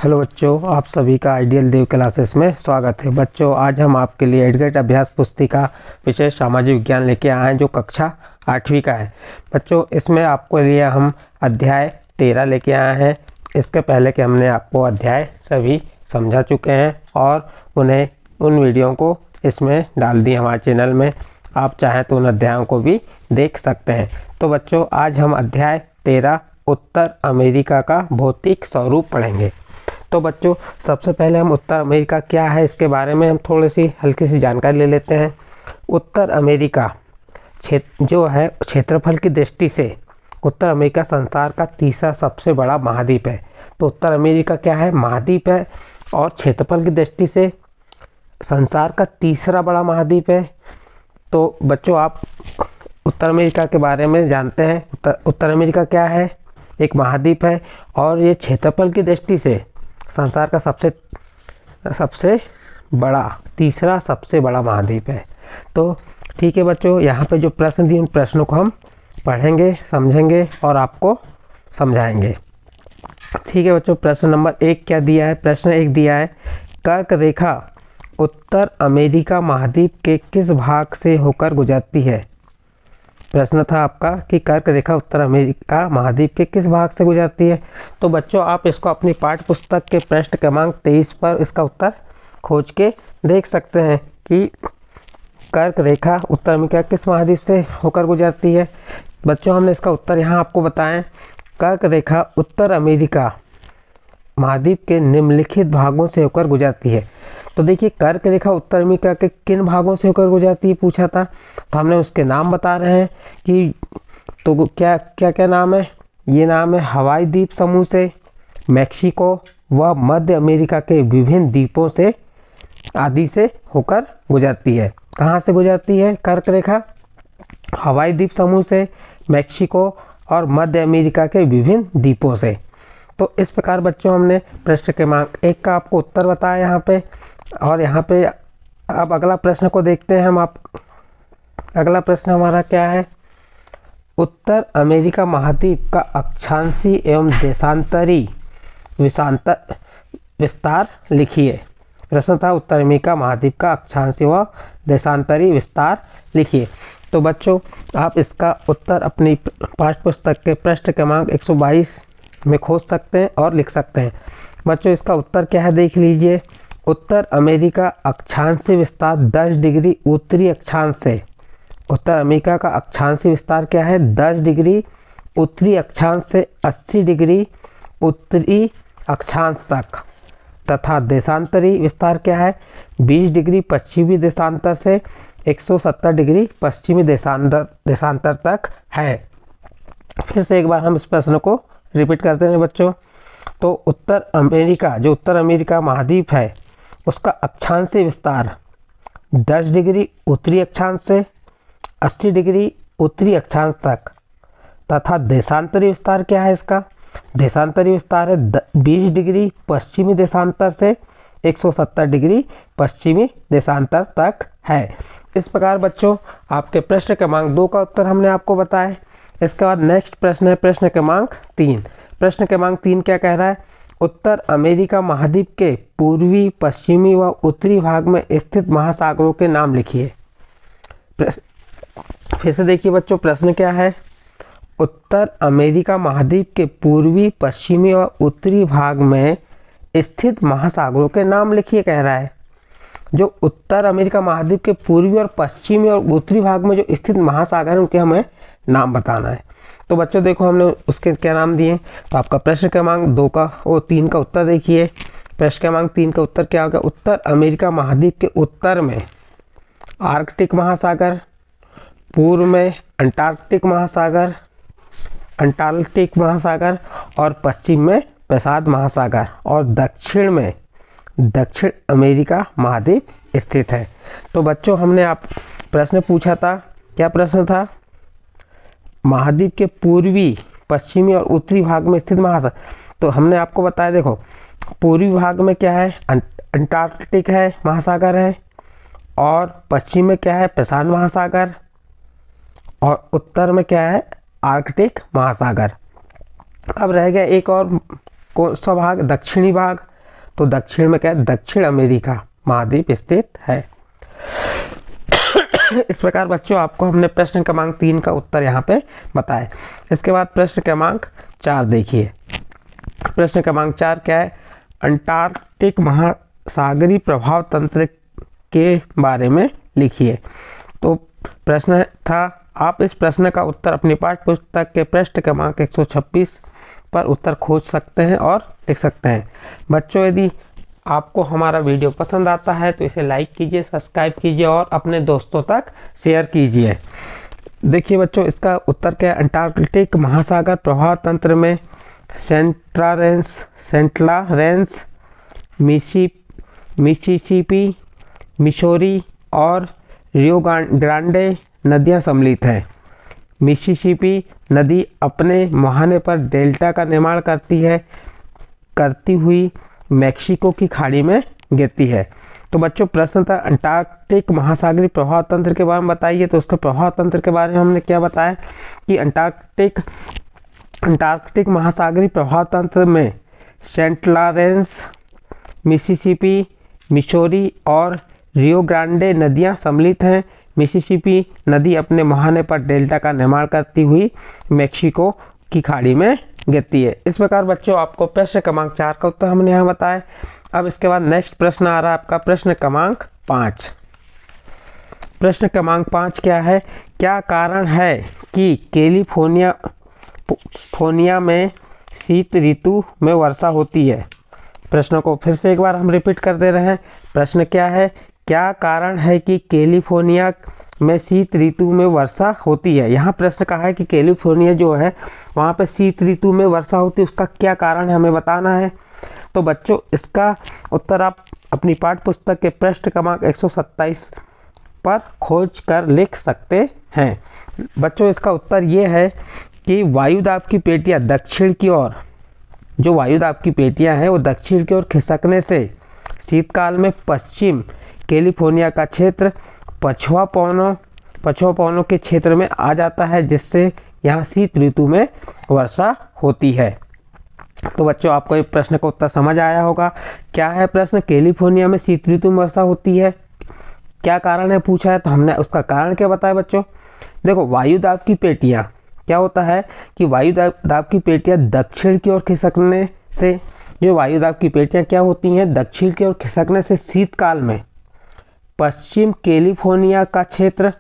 Hello बच्चों, आप सभी का आइडियल देव क्लासेस में स्वागत है। बच्चों, आज हम आपके लिए एडगेट अभ्यास पुस्तिका विशेष सामाजिक विज्ञान लेके आए हैं जो कक्षा 8वीं का है। बच्चों, इसमें आपको लिए हम अध्याय 13 लेके आए हैं। इसके पहले कि हमने आपको अध्याय सभी समझा चुके हैं और उन्हें उन वीडियो को इसमें डाल दिए हमारे चैनल में। आप चाहें तो उन अध्यायों को भी देख सकते हैं। तो बच्चों, आज हम अध्याय 13 उत्तर अमेरिका का भौतिक स्वरूप पढ़ेंगे। तो बच्चों, सबसे पहले हम उत्तर अमेरिका क्या है इसके बारे में हम थोड़ी सी हल्की सी जानकारी ले लेते हैं। उत्तर अमेरिका जो है क्षेत्रफल की दृष्टि से उत्तर अमेरिका संसार का तीसरा सबसे बड़ा महाद्वीप है। तो उत्तर अमेरिका क्या है? महाद्वीप है और क्षेत्रफल की दृष्टि से संसार का तीसरा बड़ा महाद्वीप है। तो बच्चों, आप उत्तर अमेरिका के बारे में जानते हैं। उत्तर अमेरिका क्या है? एक महाद्वीप है और ये क्षेत्रफल की दृष्टि से संसार का सबसे बड़ा तीसरा सबसे बड़ा महाद्वीप है। तो ठीक है बच्चों, यहाँ पे जो प्रश्न दिए उन प्रश्नों को हम पढ़ेंगे, समझेंगे और आपको समझाएंगे। ठीक है बच्चों, प्रश्न नंबर 1 क्या दिया है? प्रश्न 1 दिया है, कर्क रेखा उत्तर अमेरिका महाद्वीप के किस भाग से होकर गुजरती है? प्रश्न था आपका कि कर्क रेखा उत्तर अमेरिका महाद्वीप के किस भाग से गुजरती है। तो बच्चों, आप इसको अपनी पाठ्य पुस्तक के पृष्ठ क्रमांक 23 पर इसका उत्तर खोज के देख सकते हैं कि कर्क रेखा उत्तर अमेरिका किस महाद्वीप से होकर गुजरती है। बच्चों, हमने इसका उत्तर यहाँ आपको बताएं। कर्क रेखा उत्तर अमेरिका महाद्वीप के निम्नलिखित भागों से होकर गुजरती है। तो देखिए, कर्क रेखा उत्तर अमेरिका के किन भागों से होकर गुजरती है पूछा था, तो हमने उसके नाम बता रहे हैं कि तो क्या क्या क्या नाम है। ये नाम है हवाई द्वीप समूह से, मैक्सिको व मध्य अमेरिका के विभिन्न द्वीपों से आदि से होकर गुजरती है। कहाँ से गुजरती है कर्क रेखा? हवाई द्वीप समूह से, मैक्सिको और मध्य अमेरिका के विभिन्न द्वीपों से। तो इस प्रकार बच्चों, हमने प्रश्न क्रमांक 1 का आपको उत्तर बताया यहाँ पे। और यहाँ पे अब अगला प्रश्न को देखते हैं हम। अगला प्रश्न हमारा क्या है? उत्तर अमेरिका महाद्वीप का अक्षांशी एवं देशांतरी विस्तार लिखिए। प्रश्न था उत्तर अमेरिका महाद्वीप का अक्षांशी व देशांतरी विस्तार लिखिए। तो बच्चों, आप इसका उत्तर अपनी पाठ्य पुस्तक के पृष्ठ क्रमांक 122 में खोज सकते हैं और लिख सकते हैं। बच्चों, इसका उत्तर क्या है देख लीजिए। उत्तर अमेरिका अक्षांशीय विस्तार 10 डिग्री उत्तरी अक्षांश से, उत्तर अमेरिका का अक्षांशीय विस्तार क्या है? 10 डिग्री उत्तरी अक्षांश से 80 डिग्री उत्तरी अक्षांश तक, तथा देशांतरी विस्तार क्या है? 20 डिग्री पश्चिमी देशांतर से 170 डिग्री पश्चिमी देशांतर तक है। फिर से एक बार हम इस प्रश्न को रिपीट करते हैं बच्चों। तो उत्तर अमेरिका जो उत्तर अमेरिका महाद्वीप है उसका अक्षांशीय विस्तार 10 डिग्री उत्तरी अक्षांश से 80 डिग्री उत्तरी अक्षांश तक, तथा देशांतरी विस्तार क्या है इसका? देशांतरी विस्तार है 20 डिग्री पश्चिमी देशांतर से 170 डिग्री पश्चिमी देशांतर तक है। इस प्रकार बच्चों, आपके प्रश्न क्रमांक 2 का उत्तर हमने आपको बताया। इसके बाद नेक्स्ट प्रश्न है प्रश्न क्रमांक 3। प्रश्न क्रमांक 3 क्या कह रहा है? उत्तर अमेरिका महाद्वीप के पूर्वी, पश्चिमी व उत्तरी भाग में स्थित महासागरों के नाम लिखिए। फिर से देखिए बच्चों, प्रश्न क्या है? उत्तर अमेरिका महाद्वीप के पूर्वी, पश्चिमी व उत्तरी भाग में स्थित महासागरों के नाम लिखिए कह रहा है। जो उत्तर अमेरिका महाद्वीप के पूर्वी और पश्चिमी और उत्तरी भाग में जो स्थित महासागर है उनके हमें नाम बताना है। तो बच्चों देखो, हमने उसके क्या नाम दिए। तो आपका प्रश्न क्रमांक 2 का और 3 का उत्तर देखिए। प्रश्न क्रमांक 3 का उत्तर क्या होगा? उत्तर अमेरिका महाद्वीप के उत्तर में आर्कटिक महासागर, पूर्व में अंटार्कटिक महासागर और पश्चिम में प्रशांत महासागर और दक्षिण में दक्षिण अमेरिका महाद्वीप स्थित है। तो बच्चों, हमने आप प्रश्न पूछा था, क्या प्रश्न था? महाद्वीप के पूर्वी, पश्चिमी और उत्तरी भाग में स्थित महासागर। तो हमने आपको बताया, देखो पूर्वी भाग में क्या है? अंटार्कटिक है महासागर है, और पश्चिम में क्या है? प्रशांत महासागर, और उत्तर में क्या है? आर्कटिक महासागर। अब रह गया एक और कौन सा भाग? दक्षिणी भाग। तो दक्षिण में क्या है, दक्षिण अमेरिका महाद्वीप स्थित है। इस प्रकार बच्चों आपको हमने प्रश्न क्रमांक 3 का उत्तर यहाँ पे बताया। इसके बाद प्रश्न क्रमांक 4 देखिए। प्रश्न क्रमांक 4 क्या है, अंटार्कटिक महासागरीय प्रभाव तंत्र के बारे में लिखिए। तो प्रश्न था, आप इस प्रश्न का उत्तर अपनी पाठ्य पुस्तक के पृष्ठ क्रमांक 126 पर उत्तर खोज सकते हैं और लिख सकते हैं। बच्चों यदि आपको हमारा वीडियो पसंद आता है तो इसे लाइक कीजिए, सब्सक्राइब कीजिए और अपने दोस्तों तक शेयर कीजिए। देखिए बच्चों इसका उत्तर क्या है, अंटार्कटिक महासागर प्रभाव तंत्र में सेंट्रा रेंस, मिसिसिपी, मिसौरी और रियो ग्रांडे नदियां सम्मिलित हैं। मिसिसिपी नदी अपने मुहाने पर डेल्टा का निर्माण करती हुई मैक्सिको की खाड़ी में गिरती है। तो बच्चों प्रश्न था अंटार्कटिक महासागरीय प्रभाव तंत्र के बारे में बताइए। तो उसके प्रभाव तंत्र के बारे में हमने क्या बताया कि अंटार्कटिक महासागरीय प्रभाव तंत्र में सेंट लॉरेंस, मिसिसिपी, मिसौरी और रियो ग्रांडे नदियां सम्मिलित हैं। मिसिसिपी नदी अपने मुहाने पर डेल्टा का निर्माण करती हुई मैक्सिको की खाड़ी में गिरती है। इस प्रकार बच्चों आपको प्रश्न क्रमांक 4 का उत्तर हमने यहाँ बताया। अब इसके बाद नेक्स्ट प्रश्न आ रहा है आपका प्रश्न क्रमांक 5। प्रश्न क्रमांक 5 क्या है, क्या कारण है कि कैलिफोर्निया में शीत ऋतु में वर्षा होती है। प्रश्न को फिर से एक बार हम रिपीट कर दे रहे हैं। प्रश्न क्या है, क्या कारण है कि कैलिफोर्निया में शीत ऋतु में वर्षा होती है। यहाँ प्रश्न कहा है कि कैलिफोर्निया जो है वहाँ पे शीत ऋतु में वर्षा होती है, उसका क्या कारण है हमें बताना है। तो बच्चों इसका उत्तर आप अपनी पाठ्य पुस्तक के पृष्ठ क्रमांक 127 पर खोज कर लिख सकते हैं। बच्चों इसका उत्तर ये है कि वायुदाब की पेटियाँ दक्षिण की ओर, जो वायुदाब की पेटियाँ हैं वो दक्षिण की ओर खिसकने से शीतकाल में पश्चिम कैलिफोर्निया का क्षेत्र पछुआ पवनों के क्षेत्र में आ जाता है, जिससे यहाँ शीत ऋतु में वर्षा होती है। तो बच्चों आपको ये प्रश्न का उत्तर समझ आया होगा। क्या है प्रश्न, कैलिफोर्निया में शीत ऋतु में वर्षा होती है, क्या कारण है पूछा है, तो हमने उसका कारण क्या बताया बच्चों। देखो वायुदाब की पेटियाँ क्या होता है कि वायुदाब की पेटियाँ दक्षिण की ओर खिसकने से, जो वायुदाब की पेटियाँ क्या होती हैं दक्षिण की ओर खिसकने से शीतकाल में पश्चिम कैलिफोर्निया का क्षेत्र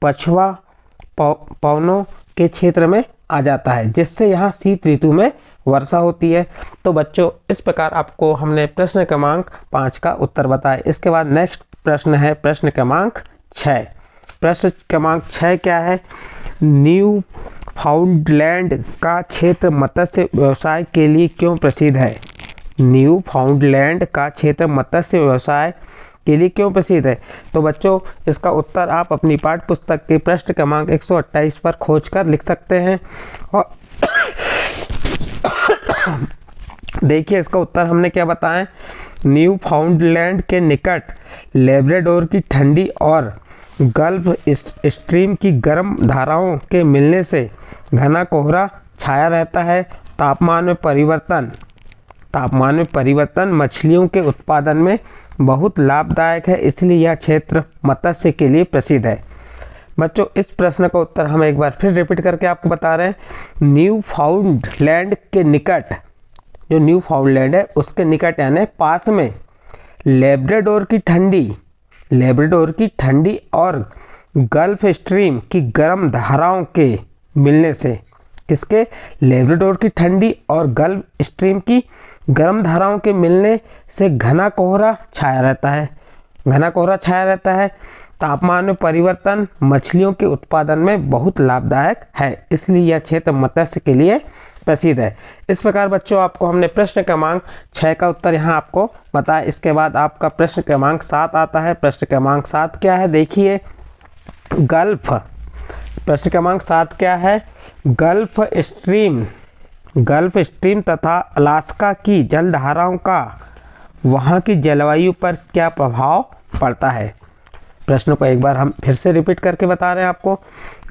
पछुआ पवनों के क्षेत्र में आ जाता है, जिससे यहाँ शीत ऋतु में वर्षा होती है। तो बच्चों इस प्रकार आपको हमने प्रश्न क्रमांक 5 का उत्तर बताया। इसके बाद नेक्स्ट प्रश्न है प्रश्न क्रमांक 6। प्रश्न क्रमांक 6 क्या है, न्यू फाउंडलैंड का क्षेत्र मत्स्य व्यवसाय के लिए क्यों प्रसिद्ध है। न्यू फाउंडलैंड का क्षेत्र मत्स्य व्यवसाय के लिए क्यों प्रसिद्ध है। तो बच्चों इसका उत्तर आप अपनी पाठ्य पुस्तक के पृष्ठ क्रमांक 128 पर खोज कर लिख सकते हैं। और देखिए इसका उत्तर हमने क्या बताया, न्यू फाउंडलैंड के निकट लेब्राडोर की ठंडी और गल्फ स्ट्रीम की गर्म धाराओं के मिलने से घना कोहरा छाया रहता है। तापमान में परिवर्तन मछलियों के उत्पादन में बहुत लाभदायक है, इसलिए यह क्षेत्र मत्स्य के लिए प्रसिद्ध है। बच्चों इस प्रश्न का उत्तर हम एक बार फिर रिपीट करके आपको बता रहे हैं। न्यू फाउंडलैंड के निकट, जो न्यू फाउंडलैंड है उसके निकट यानी पास में लेब्राडोर की ठंडी और गल्फ स्ट्रीम की गर्म धाराओं के मिलने से, किसके, लेब्राडोर की ठंडी और गल्फ स्ट्रीम की गर्म धाराओं के मिलने से घना कोहरा छाया रहता है। तापमान में परिवर्तन मछलियों के उत्पादन में बहुत लाभदायक है, इसलिए यह क्षेत्र मत्स्य के लिए प्रसिद्ध है। इस प्रकार बच्चों आपको हमने प्रश्न क्रमांक 6 का उत्तर यहाँ आपको बताया। इसके बाद आपका प्रश्न क्रमांक 7 आता है। प्रश्न क्रमांक 7 क्या है, देखिए गल्फ। प्रश्न क्रमांक 7 क्या है, गल्फ स्ट्रीम तथा अलास्का की जलधाराओं का वहाँ की जलवायु पर क्या प्रभाव पड़ता है। प्रश्न को एक बार हम फिर से रिपीट करके बता रहे हैं आपको।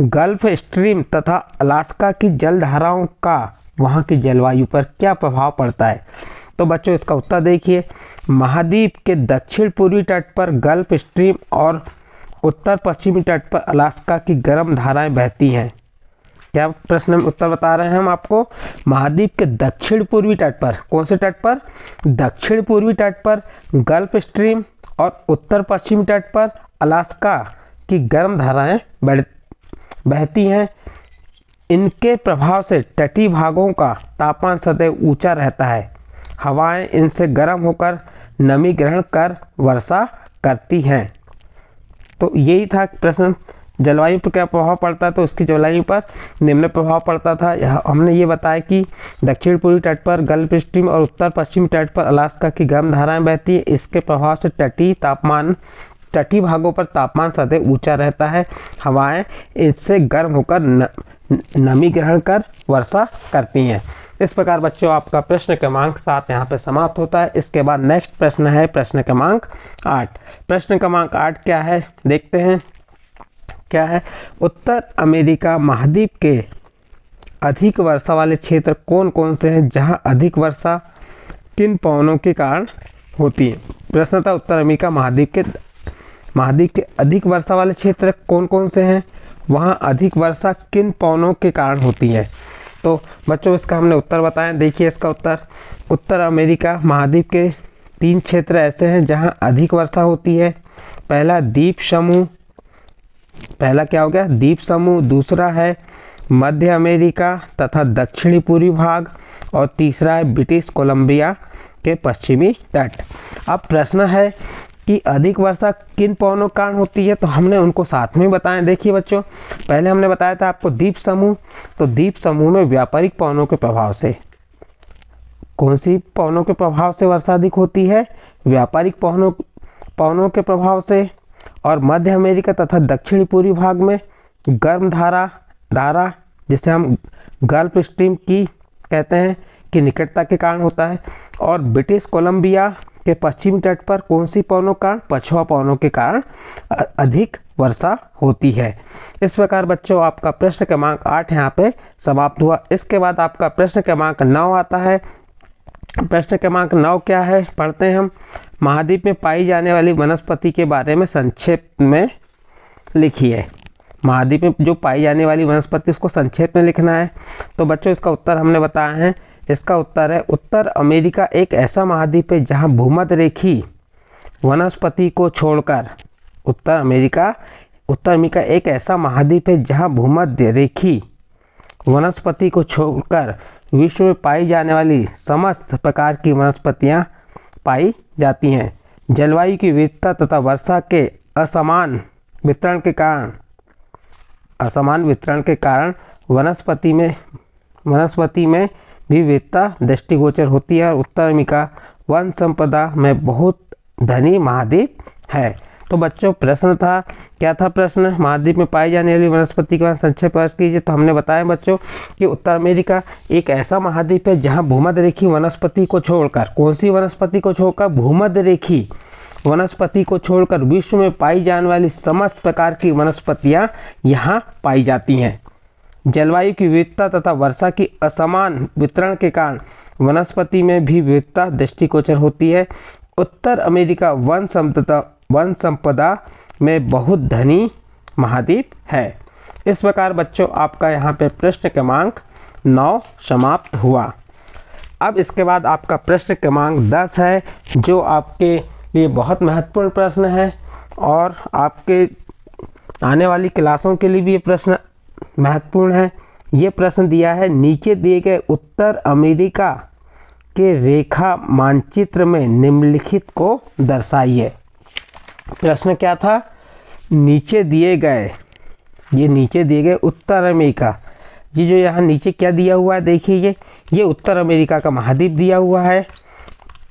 गल्फ स्ट्रीम तथा अलास्का की जलधाराओं का वहाँ की जलवायु पर क्या प्रभाव पड़ता है। तो बच्चों इसका उत्तर देखिए, महाद्वीप के दक्षिण पूर्वी तट पर गल्फ स्ट्रीम और उत्तर पश्चिमी तट पर अलास्का की गर्म धाराएं बहती हैं। क्या प्रश्न में उत्तर बता रहे हैं हम आपको, महाद्वीप के दक्षिण पूर्वी तट पर, कौन से तट पर, दक्षिण पूर्वी तट पर गल्फ स्ट्रीम और उत्तर पश्चिमी तट पर अलास्का की गर्म धाराएं बहती हैं। इनके प्रभाव से तटीय भागों का तापमान सदैव ऊंचा रहता है। हवाएं इनसे गर्म होकर नमी ग्रहण कर वर्षा करती हैं। तो यही था प्रश्न, जलवायु पर क्या प्रभाव पड़ता है, तो उसकी जलवायु पर निम्न प्रभाव पड़ता था। हमने ये बताया कि दक्षिण पूर्वी तट पर गल्फ स्ट्रीम और उत्तर पश्चिमी तट पर अलास्का की गर्म धाराएं बहती हैं। इसके प्रभाव से तटीय भागों पर तापमान सदैव ऊंचा रहता है। हवाएं इससे गर्म होकर नमी ग्रहण कर वर्षा करती हैं। इस प्रकार बच्चों आपका प्रश्न क्रमांक 7 यहाँ पे समाप्त होता है। इसके बाद नेक्स्ट प्रश्न है प्रश्न क्रमांक 8। प्रश्न क्रमांक 8 क्या है, देखते हैं क्या है। उत्तर अमेरिका महाद्वीप के अधिक वर्षा वाले क्षेत्र कौन कौन से हैं, जहां अधिक वर्षा किन पवनों के कारण होती है। प्रश्न था उत्तर अमेरिका महाद्वीप के अधिक वर्षा वाले क्षेत्र कौन कौन से हैं, वहां अधिक वर्षा किन पवनों के कारण होती है। तो बच्चों इसका हमने उत्तर बताया, देखिए इसका उत्तर अमेरिका महाद्वीप के 3 क्षेत्र ऐसे हैं जहां अधिक वर्षा होती है। पहला क्या हो गया, द्वीप समूह, दूसरा है मध्य अमेरिका तथा दक्षिणी पूर्वी भाग, और तीसरा है ब्रिटिश कोलंबिया के पश्चिमी तट। अब प्रश्न है कि अधिक वर्षा किन पवनों के कारण होती है, तो हमने उनको साथ में बताया। देखिए बच्चों, पहले हमने बताया था आपको द्वीप समूह, तो द्वीप समूह में व्यापारिक पवनों के प्रभाव से, कौन सी पवनों के प्रभाव से वर्षा अधिक होती है, व्यापारिक पवनों के प्रभाव से। और मध्य अमेरिका तथा दक्षिणी पूर्वी भाग में गर्म धारा जिसे हम गल्फ स्ट्रीम की कहते हैं कि निकटता के कारण होता है। और ब्रिटिश कोलंबिया के पश्चिमी तट पर कौन सी पवनों के कारण, पछुआ पवनों के कारण अधिक वर्षा होती है। इस प्रकार बच्चों आपका प्रश्न क्रमांक 8 यहाँ पे समाप्त हुआ। इसके बाद आपका प्रश्न क्रमांक 9 आता है। प्रश्न क्रमांक 9 क्या है, पढ़ते हैं हम। महाद्वीप में पाई जाने वाली वनस्पति के बारे में संक्षेप में लिखिए। महाद्वीप में जो पाई जाने वाली वनस्पति उसको संक्षेप में लिखना है। तो बच्चों इसका उत्तर हमने बताया है। इसका उत्तर है, उत्तर अमेरिका एक ऐसा महाद्वीप है जहां भूमध्य रेखी वनस्पति को छोड़कर, उत्तर अमेरिका एक ऐसा महाद्वीप है जहां भूमध्य रेखी वनस्पति को छोड़कर विश्व में पाई जाने वाली समस्त प्रकार की वनस्पतियां पाई जाती हैं। जलवायु की विविधता तथा वर्षा के असमान वितरण के कारण वनस्पति में भी विविधता दृष्टिगोचर होती है। और उत्तर अमेरिका वन संपदा में बहुत धनी महाद्वीप है। तो बच्चों प्रश्न था, क्या था प्रश्न, महाद्वीप में पाई जाने वाली वनस्पति का संक्षेप कीजिए। तो हमने बताया बच्चों कि उत्तर अमेरिका एक ऐसा महाद्वीप है जहां भूमध्य रेखी वनस्पति को छोड़कर, कौन सी वनस्पति को छोड़कर, भूमध्य रेखी वनस्पति को छोड़कर विश्व में पाई जाने वाली समस्त प्रकार की वनस्पतियां यहां पाई जाती हैं। जलवायु की विविधता तथा वर्षा की असमान वितरण के कारण वनस्पति में भी विविधता दृष्टिगोचर होती है। उत्तर अमेरिका वन संपदा में बहुत धनी महाद्वीप है। इस प्रकार बच्चों आपका यहाँ पे प्रश्न क्रमांक 9 समाप्त हुआ। अब इसके बाद आपका प्रश्न क्रमांक 10 है, जो आपके लिए बहुत महत्वपूर्ण प्रश्न है और आपके आने वाली क्लासों के लिए भी ये प्रश्न महत्वपूर्ण है। ये प्रश्न दिया है, नीचे दिए गए उत्तर अमेरिका के रेखा मानचित्र में निम्नलिखित को दर्शाइए। प्रश्न क्या था, नीचे दिए गए उत्तर अमेरिका, जी जो यहाँ नीचे क्या दिया हुआ है देखिए, ये उत्तर अमेरिका का महाद्वीप दिया हुआ है।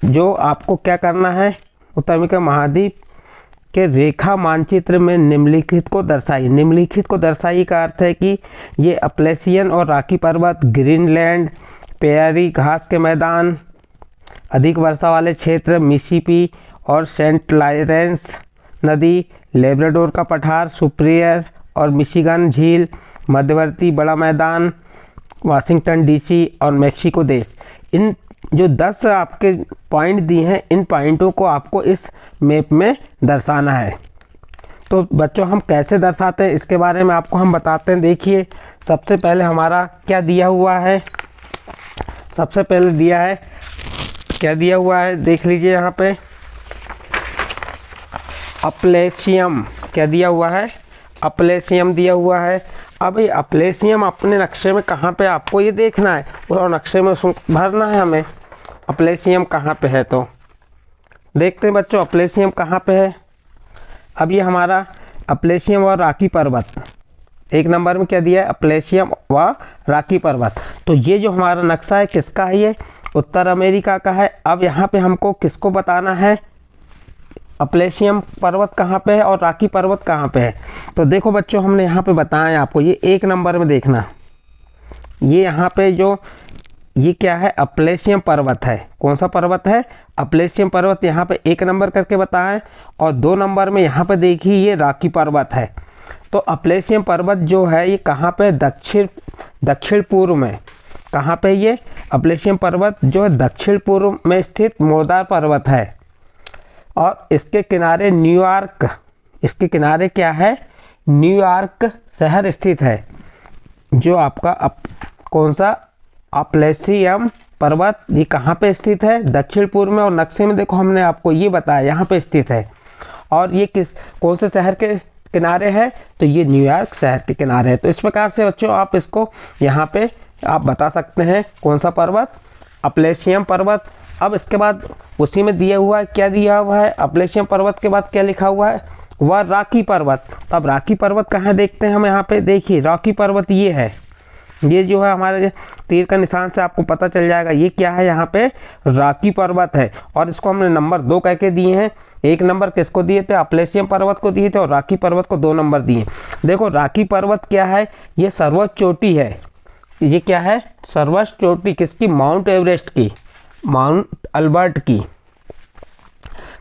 जो आपको क्या करना है, उत्तर अमेरिका महाद्वीप के रेखा मानचित्र में निम्नलिखित को दर्शाइए। निम्नलिखित को दर्शाइए का अर्थ है कि ये अपलेशियन और रॉकी पर्वत, ग्रीनलैंड, प्रेयरी घास के मैदान, अधिक वर्षा वाले क्षेत्र मिसिसिपी और सेंट लॉरेंस नदी, लेब्राडोर का पठार, सुपीरियर और मिशिगन झील, मध्यवर्ती बड़ा मैदान, वाशिंगटन डीसी और मेक्सिको देश, इन जो 10 आपके पॉइंट दिए हैं, इन पॉइंटों को आपको इस मैप में दर्शाना है। तो बच्चों हम कैसे दर्शाते हैं इसके बारे में आपको हम बताते हैं। देखिए सबसे पहले हमारा क्या दिया हुआ है, सबसे पहले दिया है, क्या दिया हुआ है देख लीजिए यहाँ पे, अप्लेशियम। क्या दिया हुआ है? अप्लेशियम दिया हुआ है। अब ये अप्लेशियम अपने नक्शे में कहाँ पे आपको ये देखना है और नक्शे में भरना है हमें। अप्लेशियम कहाँ पे है तो देखते हैं बच्चों अप्लेशियम कहाँ पे है। अब ये हमारा अप्लेशियम और रॉकी पर्वत, एक नंबर में क्या दिया है? अप्लेशियम व रॉकी पर्वत। तो ये जो हमारा नक्शा है किसका है? ये उत्तर अमेरिका का है। अब यहाँ पे हमको किसको बताना है? अप्लेशियम पर्वत कहाँ पे है और रॉकी पर्वत कहाँ पे है। तो देखो बच्चों हमने यहाँ पे बताया आपको, ये एक नंबर में देखना, ये यहाँ पे जो ये क्या है? अप्लेशियम पर्वत है। कौन सा पर्वत है? अप्लेशियम पर्वत यहाँ पे एक नंबर करके बताया है। और 2 नंबर में यहाँ पे देखिए ये रॉकी पर्वत है। तो अप्लेशियम पर्वत जो है ये कहाँ पे? दक्षिण पूर्व में। कहाँ पे ये अप्लेशियम पर्वत जो है दक्षिण पूर्व में स्थित मोरदार पर्वत है। और इसके किनारे न्यूयॉर्क, इसके किनारे क्या है? न्यूयॉर्क शहर स्थित है। जो आपका कौन सा? अप्लेशियम पर्वत ये कहाँ पे स्थित है? दक्षिण पूर्व में। और नक्शे में देखो हमने आपको ये बताया यहाँ पे स्थित है। और ये कौन से शहर के किनारे है? तो ये न्यूयॉर्क शहर के किनारे है। तो इस प्रकार से बच्चों आप इसको यहाँ पे आप बता सकते हैं कौन सा पर्वत? अप्लेशियम पर्वत। अब इसके बाद उसी में दिया हुआ है, क्या दिया हुआ है? अप्लेशियम पर्वत के बाद क्या लिखा हुआ है? वह रॉकी पर्वत। अब रॉकी पर्वत कहाँ देखते हैं हम? यहाँ पे देखिए रॉकी पर्वत ये है, ये जो है हमारे तीर का निशान से आपको पता चल जाएगा ये क्या है? यहाँ पे रॉकी पर्वत है। और इसको हमने नंबर 2 कह के दिए हैं। 1 नंबर किसको दिए थे? अप्लेशियम पर्वत को दिए थे। और रॉकी पर्वत को 2 नंबर दिए। देखो रॉकी पर्वत क्या है? ये सर्वोच्च चोटी है। ये क्या है? सर्वोच्च चोटी किसकी? माउंट एवरेस्ट की, माउंट अल्बर्ट की।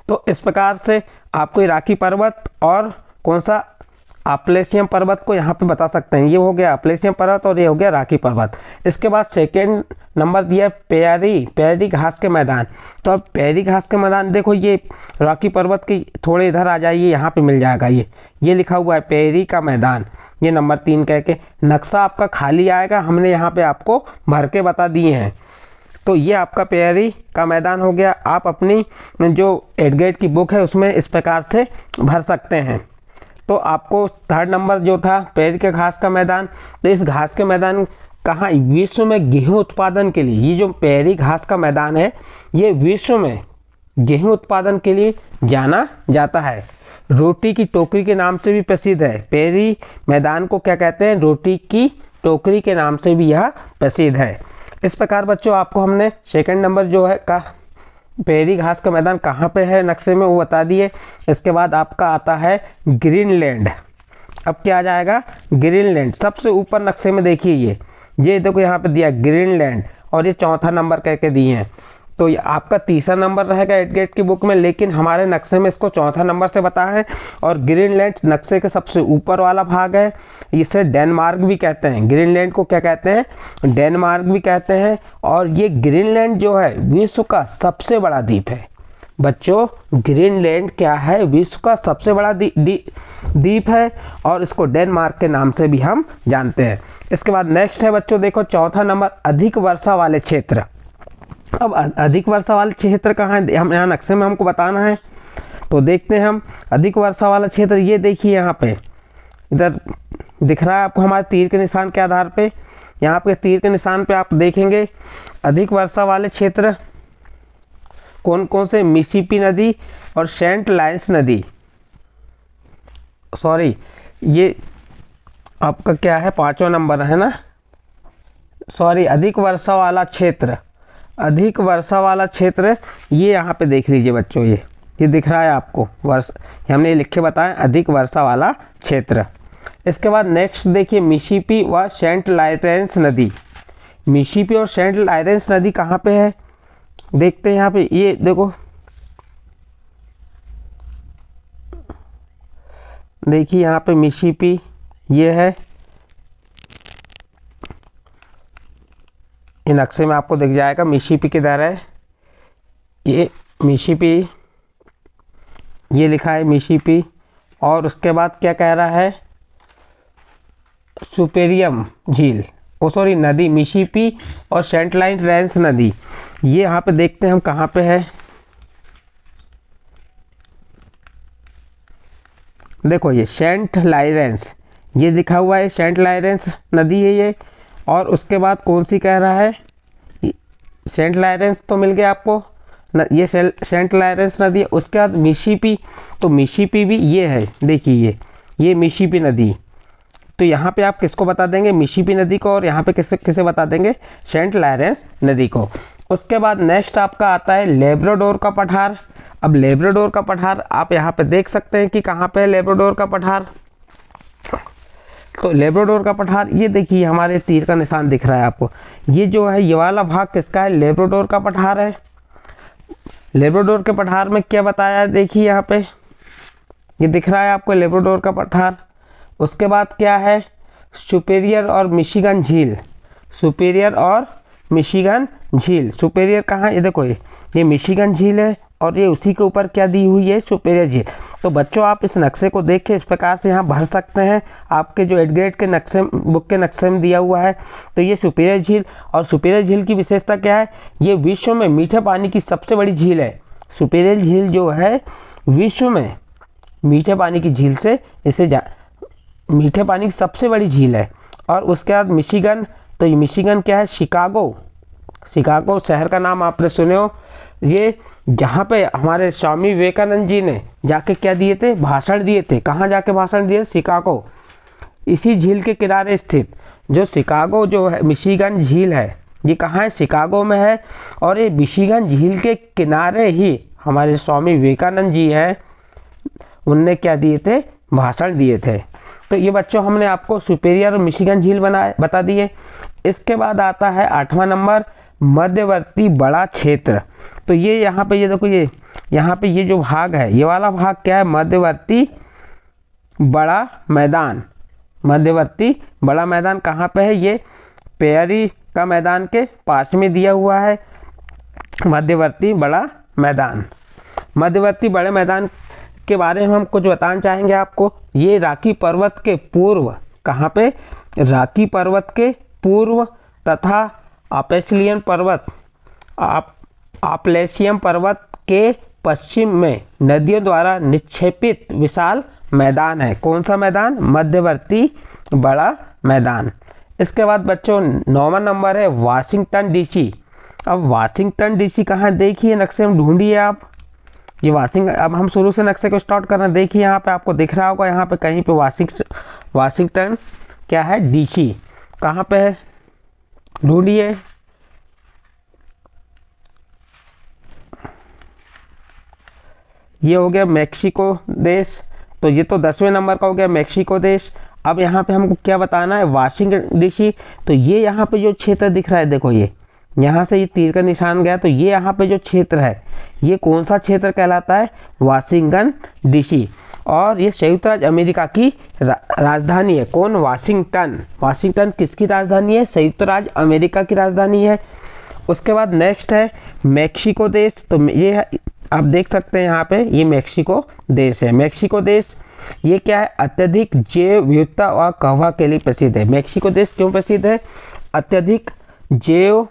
तो इस प्रकार से आपको ये रॉकी पर्वत और कौन सा? अप्लेशियम पर्वत को यहाँ पे बता सकते हैं। ये हो गया अप्लेशियम पर्वत और ये हो गया रॉकी पर्वत। इसके बाद सेकेंड नंबर दिया प्रेयरी घास के मैदान। तो अब प्रेयरी घास के मैदान देखो ये रॉकी पर्वत की थोड़े इधर आ जाइए, यहाँ पे मिल जाएगा ये लिखा हुआ है प्रेयरी का मैदान। ये नंबर 3 कह के नक्शा आपका खाली आएगा, हमने यहाँ पे आपको भर के बता दिए हैं। तो ये आपका प्रेयरी का मैदान हो गया। आप अपनी जो एडगेट की बुक है उसमें इस प्रकार से भर सकते हैं। तो आपको 3rd नंबर जो था प्रेयरी के घास का मैदान। तो इस घास के मैदान कहाँ? विश्व में गेहूं उत्पादन के लिए, ये जो प्रेयरी घास का मैदान है ये विश्व में गेहूं उत्पादन के लिए जाना जाता है। रोटी की टोकरी के नाम से भी प्रसिद्ध है। प्रेयरी मैदान को क्या कहते हैं? रोटी की टोकरी के नाम से भी यह प्रसिद्ध है। इस प्रकार बच्चों आपको हमने 2nd नंबर जो है का प्रेयरी घास का मैदान कहाँ पे है नक्शे में वो बता दिए। इसके बाद आपका आता है ग्रीनलैंड। अब क्या आ जाएगा? ग्रीनलैंड सबसे ऊपर नक्शे में देखिए ये देखो यहाँ पे दिया ग्रीनलैंड और ये 4था नंबर कह के दिए हैं। तो ये आपका 3रा नंबर रहेगा एडगेट की बुक में, लेकिन हमारे नक्शे में इसको 4था नंबर से बताया है। और ग्रीनलैंड नक्शे के सबसे ऊपर वाला भाग है। इसे डेनमार्क भी कहते हैं। ग्रीनलैंड को क्या कहते हैं? डेनमार्क भी कहते हैं। और ये ग्रीनलैंड जो है विश्व का सबसे बड़ा द्वीप है। बच्चों ग्रीनलैंड क्या है? विश्व का सबसे बड़ा द्वीप है और इसको डेनमार्क के नाम से भी हम जानते हैं। इसके बाद नेक्स्ट है बच्चों देखो 4था नंबर अधिक वर्षा वाले क्षेत्र। अब अधिक वर्षा वाले क्षेत्र कहाँ है? हम यहाँ नक्शे में हमको बताना है। तो देखते हैं हम अधिक वर्षा वाला क्षेत्र। ये देखिए यहाँ पे इधर दिख रहा है आपको हमारे तीर के निशान के आधार पे। यहाँ पे तीर के निशान पे आप देखेंगे अधिक वर्षा वाले क्षेत्र कौन कौन से? मिसिसिपी नदी और सेंट लॉरेंस नदी। सॉरी ये आपका क्या है? 5वां नंबर है ना। सॉरी अधिक वर्षा वाला क्षेत्र, अधिक वर्षा वाला क्षेत्र ये यहाँ पे देख लीजिए बच्चों, ये दिख रहा है आपको हमने लिख के बताया अधिक वर्षा वाला क्षेत्र। इसके बाद नेक्स्ट देखिए मिसिसिपी व सेंट लॉरेंस नदी। मिसिसिपी और सेंट लॉरेंस नदी कहाँ पे है? देखते हैं यहाँ पे, ये देखो देखिए यहाँ पे मिसिसिपी ये है, ये नक्शे में आपको दिख जाएगा मिसिसिपी किधर है, ये मिसिसिपी, ये लिखा है मिसिसिपी। और उसके बाद क्या कह रहा है, सुपेरियम झील, सॉरी नदी, मिसिसिपी और सेंट लॉरेंस नदी, ये यहाँ पे देखते हैं हम कहाँ पे है। देखो ये सेंट लॉरेंस, ये लिखा हुआ है सेंट लॉरेंस नदी है ये। और उसके बाद कौन सी कह रहा है, सेंट लॉरेंस तो मिल गया आपको ये सेंट लॉरेंस नदी है। उसके बाद मिसिसिपी, तो मिसिसिपी भी ये है, देखिए ये मिसिसिपी नदी। तो यहाँ पे आप किसको बता देंगे, मिसिसिपी नदी को, और यहाँ पे किसे बता देंगे, सेंट लॉरेंस नदी को। उसके बाद नेक्स्ट आपका आता है लेब्राडोर का पठार। अब लेब्राडोर का पठार आप यहाँ पे देख सकते हैं कि कहाँ पे है लेब्राडोर का पठार। तो लेब्राडोर का पठार, ये देखिए हमारे तीर का निशान दिख रहा है आपको, ये जो है ये वाला भाग किसका है, लेब्राडोर का पठार है। लेब्राडोर के पठार में क्या बताया है, देखिए यहाँ पे ये दिख रहा है आपको लेब्राडोर का पठार। उसके बाद क्या है, सुपेरियर और मिशिगन झील, सुपेरियर और मिशिगन झील। सुपेरियर कहाँ, ये देखो ये मिशिगन झील है, और ये उसी के ऊपर क्या दी हुई है, सुपेरियर झील। तो बच्चों आप इस नक्शे को देख के इस प्रकार से यहाँ भर सकते हैं, आपके जो 8th ग्रेड के नक्शे बुक के नक्शे में दिया हुआ है। तो ये सुपेरियर झील, और सुपेरियर झील की विशेषता क्या है, ये विश्व में मीठे पानी की सबसे बड़ी झील है। सुपेरियर झील जो है विश्व में मीठे पानी की झील से मीठे पानी की सबसे बड़ी झील है। और उसके बाद मिशिगन, तो ये मिशिगन क्या है, शिकागो, शिकागो शहर का नाम आपने सुने हो, ये जहाँ पे हमारे स्वामी विवेकानंद जी ने जाके क्या दिए थे, भाषण दिए थे। कहाँ जाके भाषण दिए, शिकागो। इसी झील के किनारे स्थित जो शिकागो जो है मिशिगन झील है, ये कहाँ है, शिकागो में है। और ये मिशिगन झील के किनारे ही हमारे स्वामी विवेकानंद जी हैं, उनने क्या दिए थे, भाषण दिए थे। तो ये बच्चों हमने आपको सुपेरियर और मिशिगन झील बता दिए। इसके बाद आता है 8वां नंबर, मध्यवर्ती बड़ा क्षेत्र। तो ये यहाँ पे ये देखो, ये यहाँ पे ये जो भाग है, ये वाला भाग क्या है, मध्यवर्ती बड़ा मैदान। मध्यवर्ती बड़ा मैदान कहाँ पे है, ये पेरी का मैदान के पास में दिया हुआ है मध्यवर्ती बड़ा मैदान। मध्यवर्ती बड़े मैदान के बारे में हम कुछ बताना चाहेंगे आपको। ये रॉकी पर्वत के पूर्व, कहाँ पे, रॉकी पर्वत के पूर्व तथा अपेसियन पर्वत, आपलेशियम पर्वत के पश्चिम में नदियों द्वारा निक्षेपित विशाल मैदान है। कौन सा मैदान, मध्यवर्ती बड़ा मैदान। इसके बाद बच्चों 9वां नंबर है वाशिंगटन डीसी। अब वाशिंगटन डीसी कहाँ, देखिए नक्शे में ढूंढिए आप, ये अब हम शुरू से नक्शे को स्टार्ट करना। देखिए यहाँ पे आपको दिख रहा होगा, यहाँ पे कहीं पे वाशिंगटन क्या है, डीसी कहाँ पे है, ढूंढिए। ये हो गया मेक्सिको देश, तो ये तो 10वें नंबर का हो गया मेक्सिको देश। अब यहाँ पे हमको क्या बताना है, वाशिंगटन डीसी। तो ये यहाँ पे जो क्षेत्र दिख रहा है, देखो ये यहाँ से ये तीर का निशान गया, तो ये यहाँ पे जो क्षेत्र है, ये कौन सा क्षेत्र कहलाता है, वाशिंगटन डीसी। और ये संयुक्त राज्य अमेरिका की राजधानी है। कौन, वाशिंगटन। वाशिंगटन किसकी राजधानी है, संयुक्त राज्य अमेरिका की राजधानी है। उसके बाद नेक्स्ट है मेक्सिको देश। तो ये आप देख सकते हैं यहाँ पे, ये मेक्सिको देश है। मेक्सिको देश ये क्या है, अत्यधिक जैव विविधता और कहवा के लिए प्रसिद्ध है। मेक्सिको देश क्यों प्रसिद्ध है, अत्यधिक जैव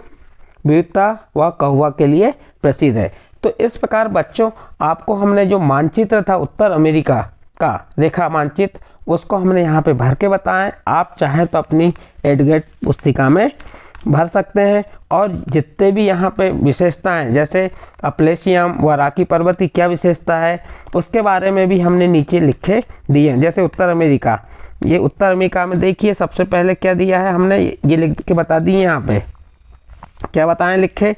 विविधता व कहवा के लिए प्रसिद्ध है। तो इस प्रकार बच्चों आपको हमने जो मानचित्र था उत्तर अमेरिका का रेखा मानचित्र, उसको हमने यहाँ पे भर के बताएं। आप चाहें तो अपनी 8th ग्रेड पुस्तिका में भर सकते हैं। और जितने भी यहाँ पे विशेषताएं, जैसे अपलेशियम व रॉकी पर्वत की क्या विशेषता है, उसके बारे में भी हमने नीचे लिखे दिए। जैसे उत्तर अमेरिका, ये उत्तर अमेरिका में देखिए सबसे पहले क्या दिया है, हमने ये लिख के बता दिए। यहाँ पे क्या बताएं लिखे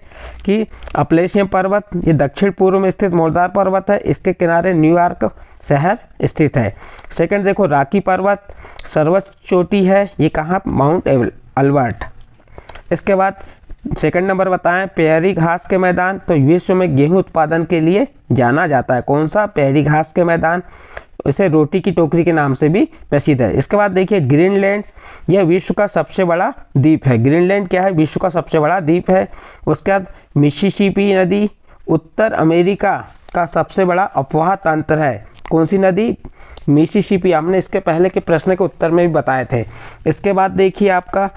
कि अपलेशियम पर्वत ये दक्षिण पूर्व में स्थित मोरदार पर्वत है, इसके किनारे न्यूयॉर्क शहर स्थित है। सेकंड देखो, रॉकी पर्वत सर्वोच्च चोटी है, ये कहाँ, माउंट अल्बर्ट। इसके बाद सेकंड नंबर बताएं पेरी घास के मैदान। तो विश्व में गेहूं उत्पादन के लिए जाना जाता है। कौन सा, पेरी घास के मैदान। इसे रोटी की टोकरी के नाम से भी प्रसिद्ध है। इसके बाद देखिए ग्रीनलैंड, यह विश्व का सबसे बड़ा द्वीप है। ग्रीनलैंड क्या है? विश्व का सबसे बड़ा द्वीप है। उसके बाद मिसिसिपी नदी उत्तर अमेरिका का सबसे बड़ा अपवाह तंत्र है। कौन सी नदी? मिसिसिपी। हमने इसके पहले के प्रश्न के उत्तर में भी बताए थे। इसके बाद देखिए आपका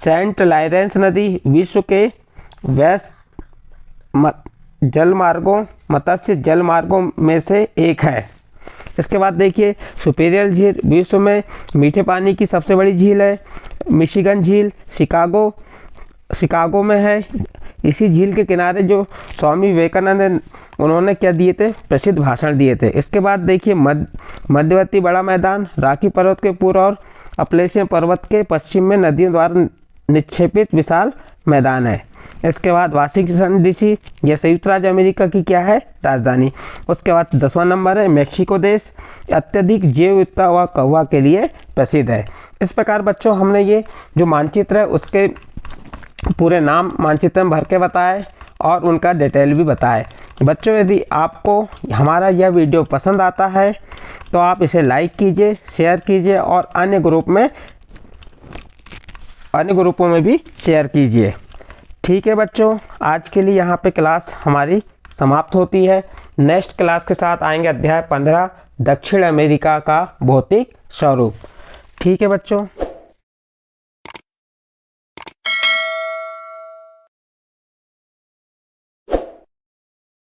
सेंट लॉरेंस नदी विश्व के जलमार्गों मत्स्य जलमार्गों में से एक है। इसके बाद देखिए सुपीरियर झील विश्व में मीठे पानी की सबसे बड़ी झील है। मिशिगन झील शिकागो में है। इसी झील के किनारे जो स्वामी विवेकानंद उन्होंने क्या दिए थे? प्रसिद्ध भाषण दिए थे। इसके बाद देखिए मध्यवर्ती बड़ा मैदान रॉकी पर्वत के पूर्व और अपलेशियन पर्वत के पश्चिम में नदियों द्वारा निक्षेपित विशाल मैदान है। इसके बाद वाशिंगटन डीसी, यह संयुक्त राज्य अमेरिका की क्या है? राजधानी। उसके बाद 10वां नंबर है मेक्सिको देश, अत्यधिक जैव विविधता व कौवा के लिए प्रसिद्ध है। इस प्रकार बच्चों हमने ये जो मानचित्र है उसके पूरे नाम मानचित्र में भर के बताए और उनका डिटेल भी बताए। बच्चों यदि आपको हमारा यह वीडियो पसंद आता है तो आप इसे लाइक कीजिए, शेयर कीजिए और अन्य ग्रुपों में भी शेयर कीजिए। ठीक है बच्चों, आज के लिए यहाँ पे क्लास हमारी समाप्त होती है। नेक्स्ट क्लास के साथ आएंगे अध्याय 15 दक्षिण अमेरिका का भौतिक स्वरूप। ठीक है बच्चों।